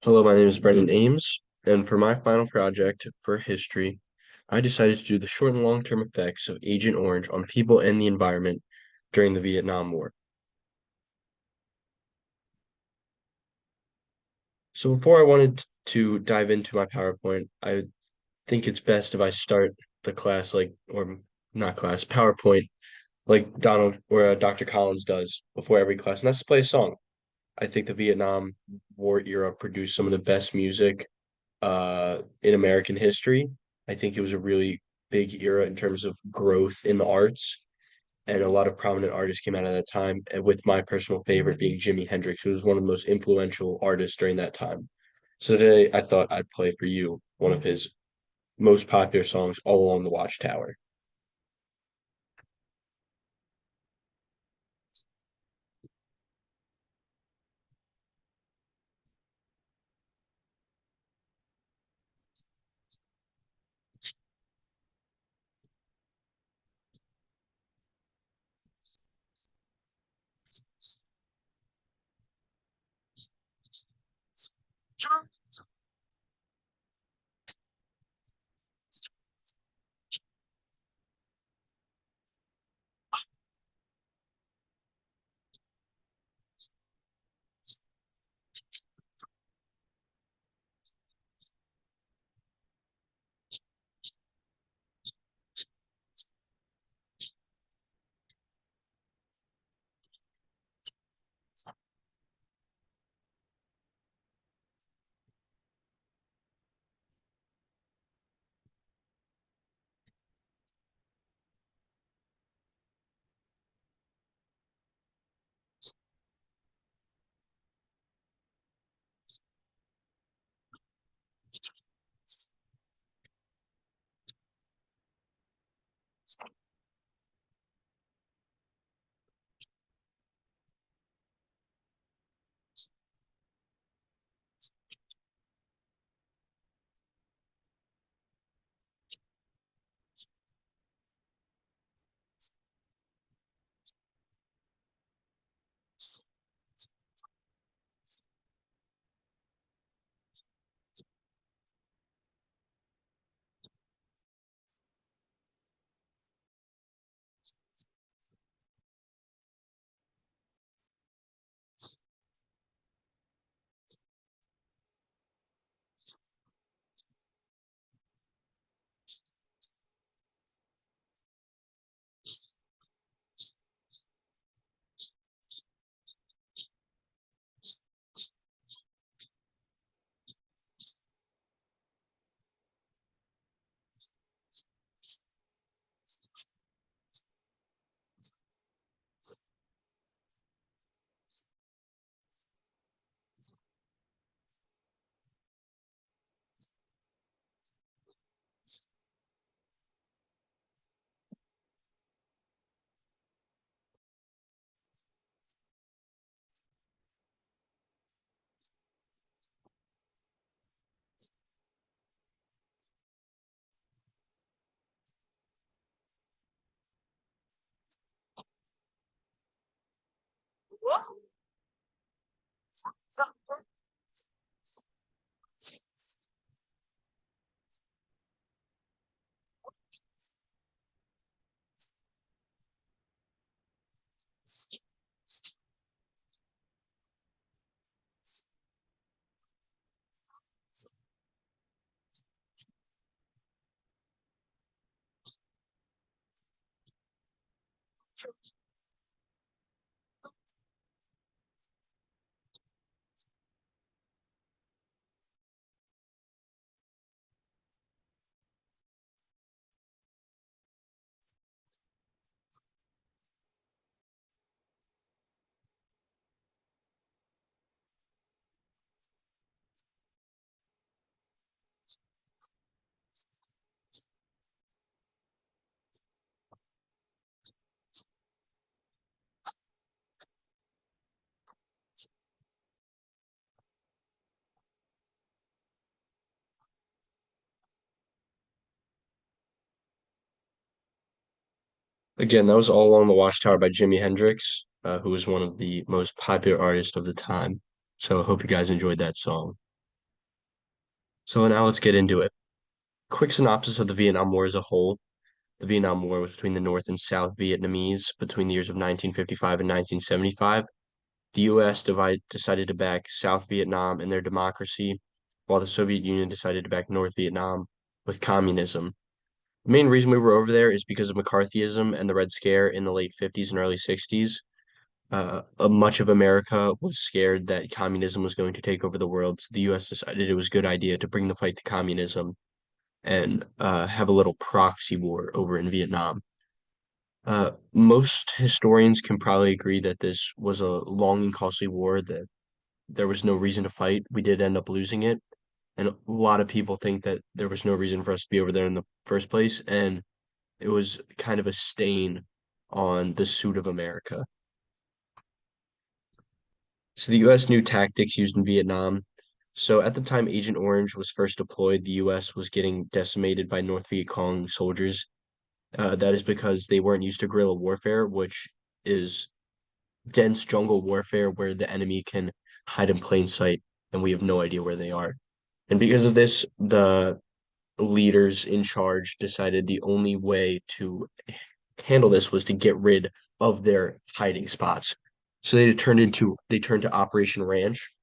Hello, my name is Brendan Ames, and for my final project for history, I decided to do the short and long-term effects of Agent Orange on people and the environment during the Vietnam War. So before I wanted to dive into my PowerPoint, I think it's best if I start the class or not class, PowerPoint, like Donald or Dr. Collins does before every class, and that's to play a song. I think the Vietnam War era produced some of the best music in American history. I think it was a really big era in terms of growth in the arts, and a lot of prominent artists came out at that time. And with my personal favorite being Jimi Hendrix, who was one of the most influential artists during that time. So today, I thought I'd play for you one of his most popular songs, "All Along the Watchtower." Again, that was "All Along the Watchtower" by Jimi Hendrix, who was one of the most popular artists of the time. So I hope you guys enjoyed that song. So now let's get into it. Quick synopsis of the Vietnam War as a whole. The Vietnam War was between the North and South Vietnamese between the years of 1955 and 1975. The U.S. decided to back South Vietnam and their democracy, while the Soviet Union decided to back North Vietnam with communism. The main reason we were over there is because of McCarthyism and the Red Scare in the late 50s and early 60s. Much of America was scared that communism was going to take over the world, so the U.S. decided it was a good idea to bring the fight to communism and have a little proxy war over in Vietnam. Most historians can probably agree that this was a long and costly war, that there was no reason to fight. We did end up losing it. And a lot of people think that there was no reason for us to be over there in the first place. And it was kind of a stain on the suit of America. So the U.S. knew tactics used in Vietnam. So at the time Agent Orange was first deployed, the U.S. was getting decimated by North Viet Cong soldiers. That is because they weren't used to guerrilla warfare, which is dense jungle warfare where the enemy can hide in plain sight and we have no idea where they are. And because of this, the leaders in charge decided the only way to handle this was to get rid of their hiding spots. So they turned to Operation Ranch,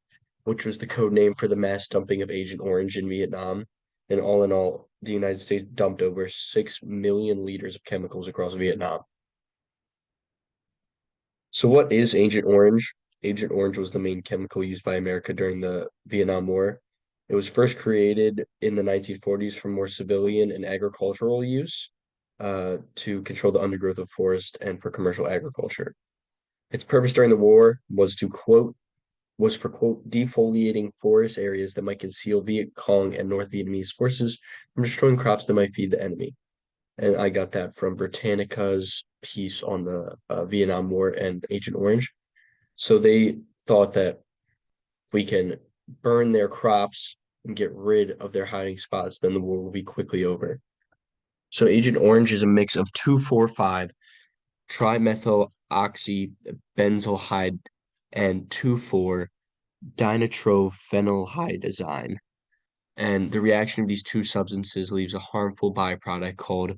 which was the code name for the mass dumping of Agent Orange in Vietnam. And all in all, the United States dumped over 6 million liters of chemicals across Vietnam. So what is Agent Orange? Agent Orange was the main chemical used by America during the Vietnam War. It was first created in the 1940s for more civilian and agricultural use, to control the undergrowth of forest and for commercial agriculture. Its purpose during the war was for quote defoliating forest areas that might conceal Viet Cong and North Vietnamese forces from destroying crops that might feed the enemy. And I got that from Britannica's piece on the Vietnam War and Agent Orange. So they thought that if we can burn their crops and get rid of their hiding spots, then the war will be quickly over. So Agent Orange is a mix of 2,4,5 trimethyloxybenzylhide and 2,4 dinitrophenylhydrazine. And the reaction of these two substances leaves a harmful byproduct called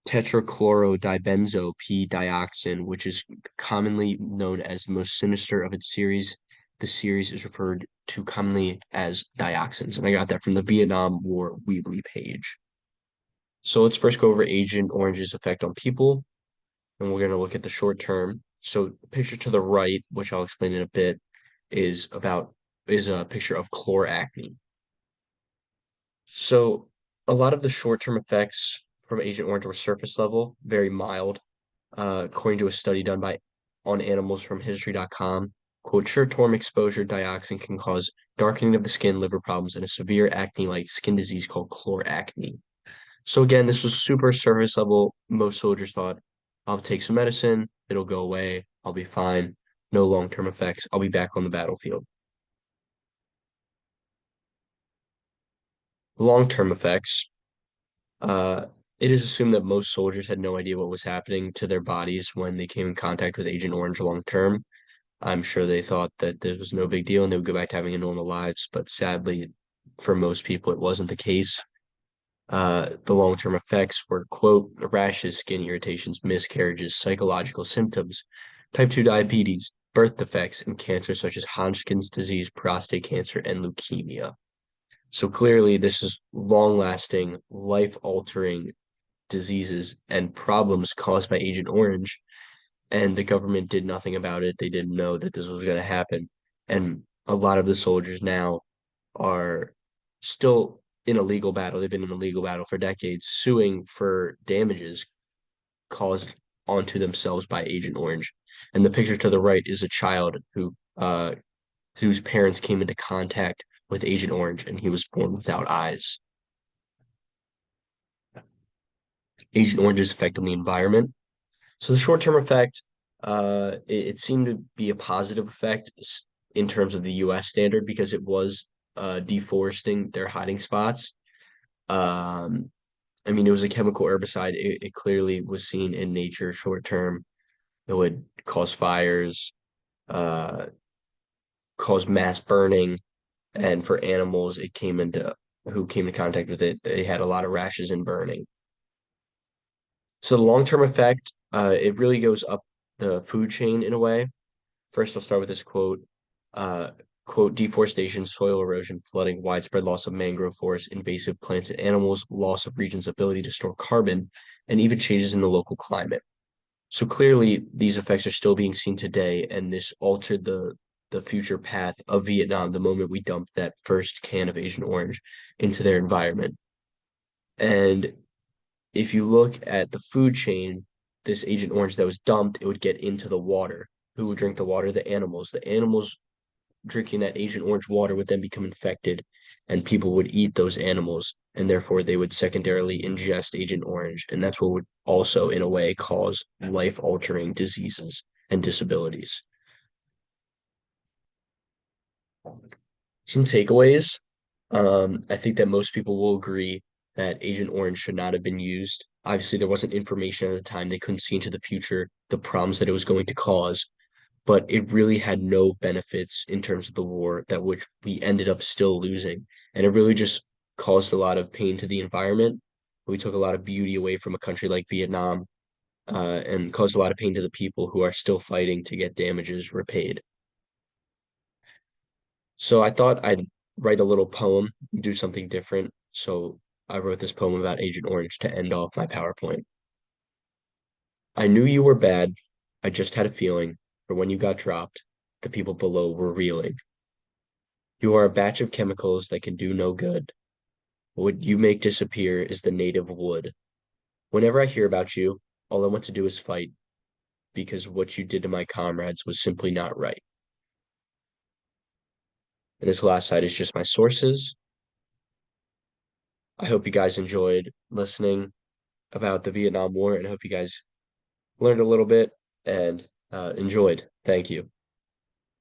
tetrachlorodibenzo P-dioxin, which is commonly known as the most sinister of its series. The series is referred to commonly as dioxins, and I got that from the Vietnam War Weebly page. So let's first go over Agent Orange's effect on people, and we're going to look at the short term. So the picture to the right, which I'll explain in a bit, is a picture of chloracne. So a lot of the short-term effects from Agent Orange were surface level, very mild. According to a study done by on animals from history.com, quote, short-term exposure dioxin can cause darkening of the skin, liver problems, and a severe acne-like skin disease called chloracne. So again, this was super surface level. Most soldiers thought, I'll take some medicine, it'll go away, I'll be fine, no long-term effects, I'll be back on the battlefield. Long-term effects. Uh, it is assumed that most soldiers had no idea what was happening to their bodies when they came in contact with Agent Orange long term. I'm sure they thought that this was no big deal and they would go back to having a normal lives, but sadly, for most people, it wasn't the case. The long-term effects were, quote, rashes, skin irritations, miscarriages, psychological symptoms, type 2 diabetes, birth defects, and cancer such as Hodgkin's disease, prostate cancer, and leukemia. So clearly, this is long-lasting, life-altering diseases and problems caused by Agent Orange, and the government did nothing about it. They didn't know that this was going to happen. And a lot of the soldiers now are still in a legal battle. They've been in a legal battle for decades, suing for damages caused onto themselves by Agent Orange. And the picture to the right is a child whose parents came into contact with Agent Orange, and he was born without eyes. Agent Orange's effect on the environment. So the short-term effect, it seemed to be a positive effect in terms of the U.S. standard because it was deforesting their hiding spots. Um, I mean, it was a chemical herbicide. It clearly was seen in nature short term. It would cause fires, uh, cause mass burning, and for animals, it came into who came in contact with it, they had a lot of rashes and burning. So the long-term effect, it really goes up the food chain in a way. First, I'll start with this quote. Uh, Quote, deforestation, soil erosion, flooding, widespread loss of mangrove forests, invasive plants and animals, loss of regions' ability to store carbon, and even changes in the local climate. So clearly, these effects are still being seen today, and this altered the future path of Vietnam the moment we dumped that first can of Agent Orange into their environment. And if you look at the food chain, this Agent Orange that was dumped, it would get into the water. Who would drink the water? The animals. The animals drinking that Agent Orange water would then become infected, and people would eat those animals, and therefore they would secondarily ingest Agent Orange. And that's what would also, in a way, cause life-altering diseases and disabilities. Some takeaways. I think that most people will agree that Agent Orange should not have been used. Obviously, there wasn't information at the time. They couldn't see into the future, the problems that it was going to cause, but it really had no benefits in terms of the war that which we ended up still losing. And it really just caused a lot of pain to the environment. We took a lot of beauty away from a country like Vietnam, and caused a lot of pain to the people who are still fighting to get damages repaid. So I thought I'd write a little poem, do something different. So I wrote this poem about Agent Orange to end off my PowerPoint. I knew you were bad. I just had a feeling, for when you got dropped, the people below were reeling. You are a batch of chemicals that can do no good. What you make disappear is the native wood. Whenever I hear about you, all I want to do is fight, because what you did to my comrades was simply not right. And this last side is just my sources. I hope you guys enjoyed listening about the Vietnam War, and I hope you guys learned a little bit and enjoyed. Thank you.